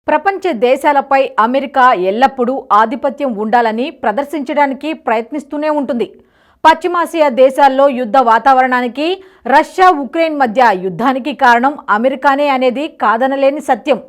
ప్రపంచ దేశాలపై అమెరికా ఎల్లప్పుడూ ఆధిపత్యం ఉండాలని ప్రదర్శించడానికి ప్రయత్నిస్తూనే ఉంటుంది. పశ్చిమాసియా దేశాల్లో యుద్ధ వాతావరణానికి, రష్యా ఉక్రెయిన్ మధ్య యుద్ధానికి కారణం అమెరికానే అనేది కాదనలేని సత్యం.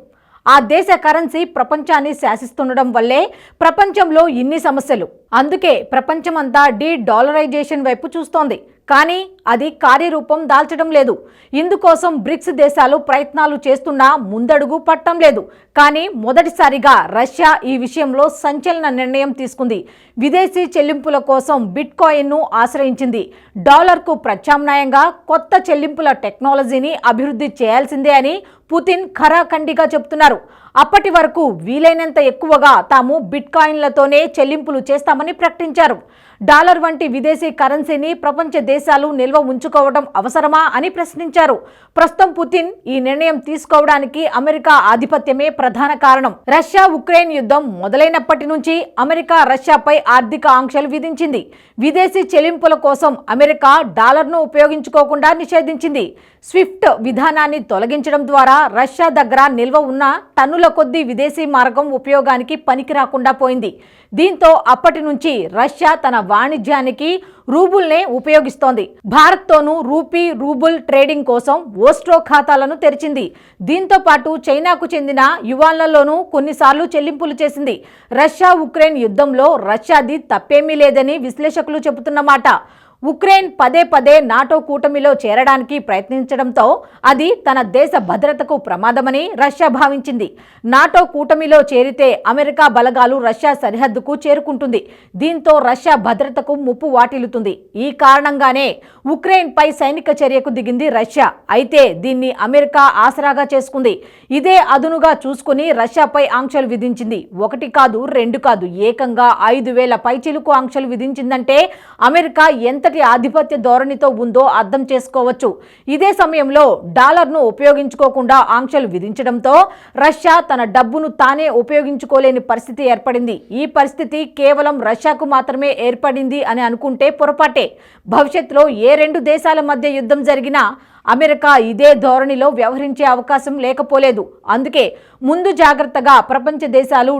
ఆ దేశ కరెన్సీ ప్రపంచాన్ని శాసిస్తుండడం వల్లే ప్రపంచంలో ఇన్ని సమస్యలు. అందుకే ప్రపంచమంతా డాలరైజేషన్ వైపు చూస్తోంది. కానీ అది కార్యరూపం దాల్చడం లేదు. ఇందుకోసం బ్రిక్స్ దేశాలు ప్రయత్నాలు చేస్తున్నా ముందడుగు పట్టడం లేదు. కానీ మొదటిసారిగా రష్యా ఈ విషయంలో సంచలన నిర్ణయం తీసుకుంది. విదేశీ చెల్లింపుల కోసం బిట్కాయిన్ను ఆశ్రయించింది. డాలర్కు ప్రత్యామ్నాయంగా కొత్త చెల్లింపుల టెక్నాలజీని అభివృద్ధి చేయాల్సిందే అని పుతిన్ ఖరాఖండిగా చెబుతున్నారు. అప్పటి వరకు వీలైనంత ఎక్కువగా తాము బిట్కాయిన్లతోనే చెల్లింపులు చేస్తామని ప్రకటించారు. డాలర్ వంటి విదేశీ కరెన్సీని ప్రపంచ దేశాలు నిల్వ ఉంచుకోవడం అవసరమా అని ప్రశ్నించారు. ప్రస్తుతం పుతిన్ ఈ నిర్ణయం తీసుకోవడానికి అమెరికా ఆధిపత్యమే ప్రధాన కారణం. రష్యా ఉక్రెయిన్ యుద్ధం మొదలైనప్పటి నుంచి అమెరికా రష్యాపై ఆర్థిక ఆంక్షలు విధించింది. విదేశీ చెల్లింపుల కోసం అమెరికా డాలర్ను ఉపయోగించుకోకుండా నిషేధించింది. స్విఫ్ట్ విధానాన్ని తొలగించడం ద్వారా రష్యా దగ్గర నిల్వ ఉన్న టన్నుల కొద్దీ విదేశీ మార్గం ఉపయోగానికి పనికి రాకుండా పోయింది. దీంతో అప్పటి నుంచి రష్యా తన వాణిజ్యానికి రూబుల్నే ఉపయోగిస్తోంది. భారత్తోనూ రూబుల్ ట్రేడింగ్ కోసం ఓస్ట్రో ఖాతాలను తెరిచింది. దీంతో పాటు చైనాకు చెందిన యువాన్లలోనూ కొన్నిసార్లు చెల్లింపులు చేసింది. రష్యా ఉక్రెయిన్ యుద్ధంలో రష్యాది తప్పేమీ లేదని విశ్లేషకులు చెబుతున్నమాట. ఉక్రెయిన్ పదే పదే నాటో కూటమిలో చేరడానికి ప్రయత్నించడంతో అది తన దేశ భద్రతకు ప్రమాదమని రష్యా భావించింది. నాటో కూటమిలో చేరితే అమెరికా బలగాలు రష్యా సరిహద్దుకు చేరుకుంటుంది. దీంతో రష్యా భద్రతకు ముప్పు వాటిల్లుతుంది. ఈ కారణంగానే ఉక్రెయిన్పై సైనిక చర్యకు దిగింది రష్యా. అయితే దీన్ని అమెరికా ఆసరాగా చేసుకుంది. ఇదే అదునుగా చూసుకుని రష్యాపై ఆంక్షలు విధించింది. ఒకటి కాదు, రెండు కాదు, ఏకంగా 5,000 పైచిలుకు ఆంక్షలు విధించిందంటే అమెరికా ఎంత ఆధిపత్య ధోరణితో ఉందో అర్థం చేసుకోవచ్చు. ఇదే సమయంలో డాలర్ను ఉపయోగించుకోకుండా ఆంక్షలు విధించడంతో రష్యా తన డబ్బును తానే ఉపయోగించుకోలేని పరిస్థితి ఏర్పడింది. ఈ పరిస్థితి కేవలం రష్యాకు మాత్రమే ఏర్పడింది అని అనుకుంటే పొరపాటే. భవిష్యత్తులో ఏ రెండు దేశాల మధ్య యుద్ధం జరిగినా అమెరికా ఇదే ధోరణిలో వ్యవహరించే అవకాశం లేకపోలేదు. అందుకే ముందు జాగ్రత్తగా ప్రపంచ దేశాలు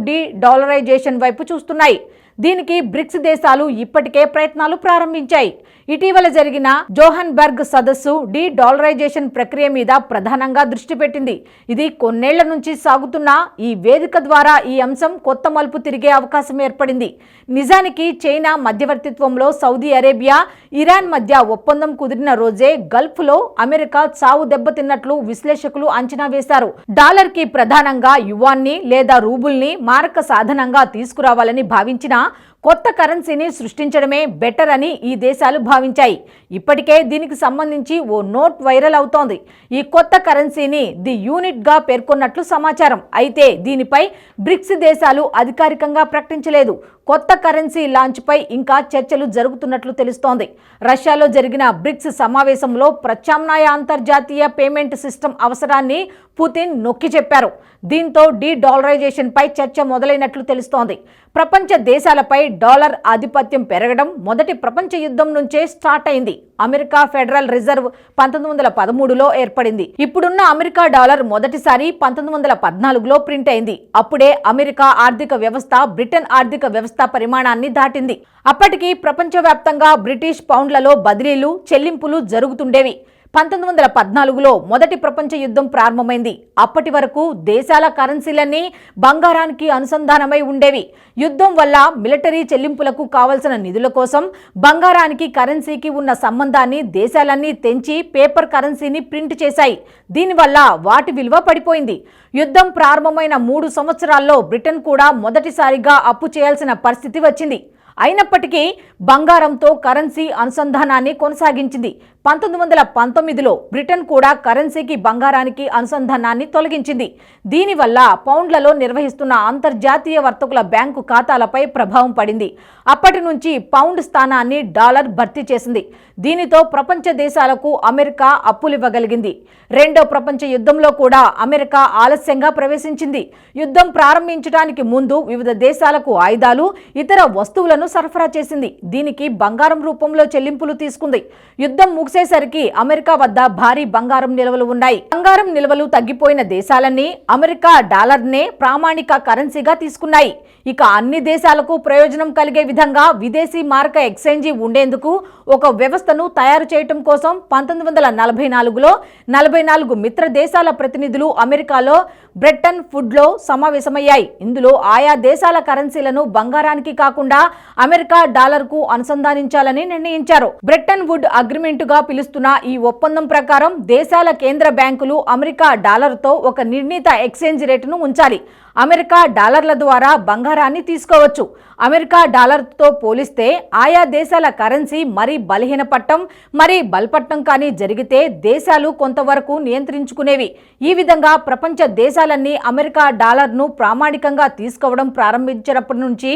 డాలరైజేషన్ వైపు చూస్తున్నాయి. దీనికి బ్రిక్స్ దేశాలు ఇప్పటికే ప్రయత్నాలు ప్రారంభించాయి. ఇటీవల జరిగిన జోహన్బర్గ్ సదస్సు డాలరైజేషన్ ప్రక్రియ మీద ప్రధానంగా దృష్టి పెట్టింది. ఇది కొన్నేళ్ల నుంచి సాగుతున్న ఈ వేదిక ద్వారా ఈ అంశం కొత్త మలుపు తిరిగే అవకాశం ఏర్పడింది. నిజానికి చైనా మధ్యవర్తిత్వంలో సౌదీ అరేబియా, ఇరాన్ మధ్య ఒప్పందం కుదిరిన రోజే గల్ఫ్లో అమెరికా చావు దెబ్బతిన్నట్లు విశ్లేషకులు అంచనా వేశారు. డాలర్ కి ప్రధానంగా యువాన్ని లేదా రూబుల్ని మారక సాధనంగా తీసుకురావాలని భావించిన కొత్త కరెన్సీని సృష్టించడమే బెటర్ అని ఈ దేశాలు భావించాయి. ఇప్పటికే దీనికి సంబంధించి ఓ నోట్ వైరల్ అవుతోంది. ఈ కొత్త కరెన్సీని ది యూనిట్ గా పేర్కొన్నట్లు సమాచారం. అయితే దీనిపై బ్రిక్స్ దేశాలు అధికారికంగా ప్రకటించలేదు. కొత్త కరెన్సీ లాంచ్ పై ఇంకా చర్చలు జరుగుతున్నట్లు తెలుస్తోంది. రష్యాలో జరిగిన బ్రిక్స్ సమావేశంలో ప్రత్యామ్నాయ అంతర్జాతీయ పేమెంట్ సిస్టమ్ అవసరాన్ని పుతిన్ నొక్కి చెప్పారు. దీంతో డాలరైజేషన్ పై చర్చ మొదలైనట్లు తెలుస్తోంది. ప్రపంచ దేశాలపై డాలర్ ఆధిపత్యం పెరగడం మొదటి ప్రపంచ యుద్ధం నుంచే స్టార్ట్ అయింది. అమెరికా ఫెడరల్ రిజర్వ్ 1913లో ఏర్పడింది. ఇప్పుడున్న అమెరికా డాలర్ మొదటిసారి 1914లో ప్రింట్ అయింది. అప్పుడే అమెరికా ఆర్థిక వ్యవస్థ బ్రిటన్ ఆర్థిక వ్యవస్థ పరిమాణాన్ని దాటింది. అప్పటికి ప్రపంచవ్యాప్తంగా బ్రిటిష్ పౌండ్లలో బదిలీలు, చెల్లింపులు జరుగుతుండేవి. 1914లో మొదటి ప్రపంచ యుద్ధం ప్రారంభమైంది. అప్పటి వరకు దేశాల కరెన్సీలన్నీ బంగారానికి అనుసంధానమై ఉండేవి. యుద్ధం వల్ల మిలిటరీ చెల్లింపులకు కావలసిన నిధుల కోసం బంగారానికి కరెన్సీకి ఉన్న సంబంధాన్ని దేశాలన్నీ తెంచి పేపర్ కరెన్సీని ప్రింట్ చేశాయి. దీనివల్ల వాటి విలువ పడిపోయింది. యుద్ధం ప్రారంభమైన 3 సంవత్సరాల్లో బ్రిటన్ కూడా మొదటిసారిగా అప్పు చేయాల్సిన పరిస్థితి వచ్చింది. అయినప్పటికీ బంగారంతో కరెన్సీ అనుసంధానాన్ని కొనసాగించింది. 1919లో బ్రిటన్ కూడా కరెన్సీకి బంగారానికి అనుసంధానాన్ని తొలగించింది. దీనివల్ల పౌండ్లలో నిర్వహిస్తున్న అంతర్జాతీయ వర్తకుల బ్యాంకు ఖాతాలపై ప్రభావం పడింది. అప్పటి నుంచి పౌండ్ స్థానాన్ని డాలర్ భర్తీ చేసింది. దీనితో ప్రపంచ దేశాలకు అమెరికా అప్పులివ్వగలిగింది. రెండో ప్రపంచ యుద్ధంలో కూడా అమెరికా ఆలస్యంగా ప్రవేశించింది. యుద్ధం ప్రారంభించడానికి ముందు వివిధ దేశాలకు ఆయుధాలు, ఇతర వస్తువులను సరఫరా చేసింది. దీనికి బంగారం రూపంలో చెల్లింపులు తీసుకుంది. యుద్ధం ముగిసేసరికి అమెరికా వద్ద భారీ బంగారం నిల్వలు ఉన్నాయి. బంగారం నిల్వలు తగ్గిపోయిన దేశాలన్నీ అమెరికా డాలర్నే ప్రామాణిక కరెన్సీగా తీసుకున్నాయి. ఇక అన్ని దేశాలకు ప్రయోజనం కలిగే విధంగా విదేశీ మారక ఎక్స్చేంజి ఉండేందుకు ఒక వ్యవస్థను తయారు చేయటం కోసం 1944లో 44 మిత్ర దేశాల ప్రతినిధులు అమెరికాలో బ్రెట్టన్ వుడ్స్లో సమావేశమయ్యాయి. ఇందులో ఆయా దేశాల కరెన్సీలను బంగారానికి కాకుండా అమెరికా డాలర్కు అనుసంధానించాలని నిర్ణయించారు. బ్రెట్టన్ వుడ్ అగ్రిమెంటుగా పిలుస్తున్న ఈ ఒప్పందం ప్రకారం దేశాల కేంద్ర బ్యాంకులు అమెరికా డాలర్తో ఒక నిర్ణీత ఎక్స్చేంజ్ రేటును ఉంచాలి. అమెరికా డాలర్ల ద్వారా బంగారాన్ని తీసుకోవచ్చు. అమెరికా డాలర్తో పోలిస్తే ఆయా దేశాల కరెన్సీ మరీ బలహీనపట్టం మరీ బలపట్టం కానీ జరిగితే దేశాలు కొంతవరకు నియంత్రించుకునేవి. ఈ విధంగా ప్రపంచ దేశాలన్నీ అమెరికా డాలర్ను ప్రామాణికంగా తీసుకోవడం ప్రారంభించినప్పటి నుంచి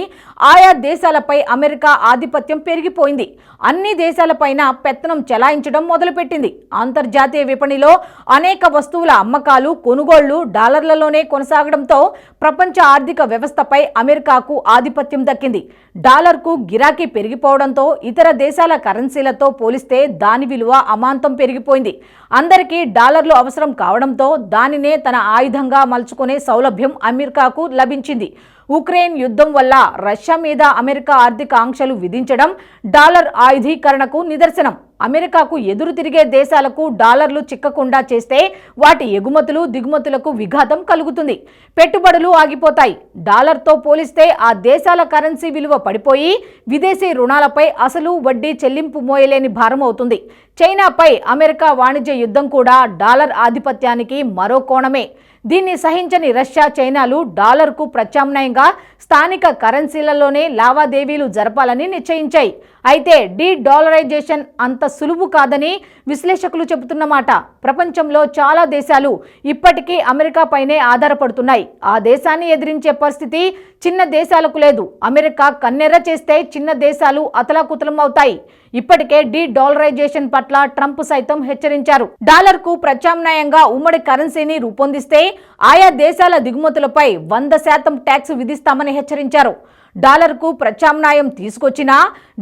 ఆయా దేశాలపై అమెరికా ఆధిపత్యం పెరిగిపోయింది. అన్ని దేశాలపైన పెత్తనం చెలాయించడం మొదలుపెట్టింది. అంతర్జాతీయ విపణిలో అనేక వస్తువుల అమ్మకాలు కొనుగోళ్లు డాలర్లలోనే కొనసాగడంతో ప్రపంచ ఆర్థిక వ్యవస్థపై అమెరికాకు ఆధిపత్యం దక్కింది. డాలర్కు గిరాకీ పెరిగిపోవడంతో ఇతర దేశాల కరెన్సీలతో పోలిస్తే దాని విలువ అమాంతం పెరిగిపోయింది. అందరికీ డాలర్లు అవసరం కావడంతో దానినే తన ఆయుధంగా మలుచుకునే సౌలభ్యం అమెరికాకు లభించింది. ఉక్రెయిన్ యుద్ధం వల్ల రష్యా మీద అమెరికా ఆర్థిక ఆంక్షలు విధించడం డాలర్ ఆయుధీకరణకు నిదర్శనం. అమెరికాకు ఎదురు తిరిగే దేశాలకు డాలర్లు చిక్కకుండా చేస్తే వాటి ఎగుమతులు దిగుమతులకు విఘాతం కలుగుతుంది. పెట్టుబడులు ఆగిపోతాయి. డాలర్తో పోలిస్తే ఆ దేశాల కరెన్సీ విలువ పడిపోయి విదేశీ రుణాలపై అసలు వడ్డీ చెల్లింపు మోయలేని భారం అవుతుంది. చైనాపై అమెరికా వాణిజ్య యుద్ధం కూడా డాలర్ ఆధిపత్యానికి మరో కోణమే. దీన్ని సహించని రష్యా చైనాలు డాలర్కు ప్రత్యామ్నాయంగా స్థానిక కరెన్సీలలోనే లావాదేవీలు జరపాలని నిశ్చయించాయి. అయితే డీడాలరైజేషన్ అంత సులువు కాదని విశ్లేషకులు చెబుతున్నమాట. ప్రపంచంలో చాలా దేశాలు ఇప్పటికీ అమెరికాపైనే ఆధారపడుతున్నాయి. ఆ దేశాన్ని ఎదిరించే పరిస్థితి చిన్న దేశాలకు లేదు. అమెరికా కన్నెర్ర చేస్తే చిన్న దేశాలు అతలాకుతలం అవుతాయి. ఇప్పటికే డీడాలరైజేషన్ పట్ల ట్రంప్ సైతం హెచ్చరించారు. డాలర్కు ప్రత్యామ్నాయంగా ఉమ్మడి కరెన్సీని రూపొందిస్తే ఆయా దేశాల దిగుమతులపై 100% ట్యాక్స్ విధిస్తామని హెచ్చరించారు. డాలర్కు ప్రత్యామ్నాయం తీసుకొచ్చినా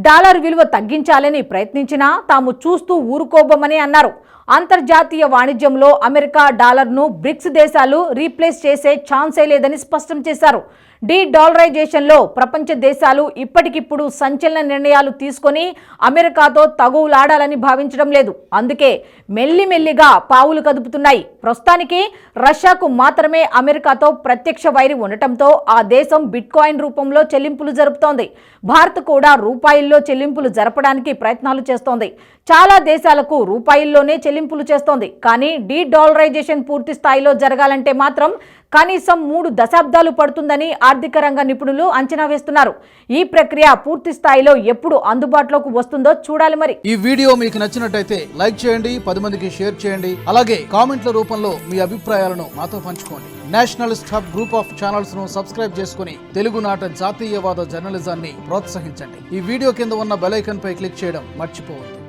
డాలర్ విలువ తగ్గించాలని ప్రయత్నించినా తాము చూస్తూ ఊరుకోబోమని అన్నారు. అంతర్జాతీయ వాణిజ్యంలో అమెరికా డాలర్ను బ్రిక్స్ దేశాలు రీప్లేస్ చేసే ఛాన్సే లేదని స్పష్టం చేశారు. డీడాలరైజేషన్లో ప్రపంచ దేశాలు ఇప్పటికిప్పుడు సంచలన నిర్ణయాలు తీసుకొని అమెరికాతో తగువులాడాలని భావించడం లేదు. అందుకే మెల్లిమెల్లిగా పావులు కదుపుతున్నాయి. ప్రస్తుతానికి రష్యాకు మాత్రమే అమెరికాతో ప్రత్యక్ష వైరి ఉండటంతో ఆ దేశం బిట్కాయిన్ రూపంలో చెల్లింపులు జరుపుతోంది. భారత్ కూడా రూపాయల్లో చెల్లింపులు జరపడానికి ప్రయత్నాలు చేస్తోంది. చాలా దేశాలకు రూపాయల్లోనే చెల్లింపులు చేస్తోంది. కానీ డీడాలరైజేషన్ పూర్తి స్థాయిలో జరగాలంటే మాత్రం కనీసం 3 దశాబ్దాలు పడుతుందని ఆర్థిక రంగ నిపుణులు అంచనా వేస్తున్నారు. ఈ ప్రక్రియ పూర్తి స్థాయిలో ఎప్పుడు అందుబాటులోకి వస్తుందో చూడాలి. మరి ఈ వీడియో మీకు నచ్చినట్టయితే లైక్ చేయండి, 10 మందికి షేర్ చేయండి. అలాగే కామెంట్ల రూపంలో మీ అభిప్రాయాలను మాతో పంచుకోండి. Nationalist hub group of channels ను సబ్స్క్రైబ్ చేసుకుని తెలుగునాట జాతీయవాద జర్నలిజాన్ని ప్రోత్సహించండి. ఈ వీడియో కింద ఉన్న బెల్ ఐకాన్ పై క్లిక్ చేయడం మర్చిపోవద్దు.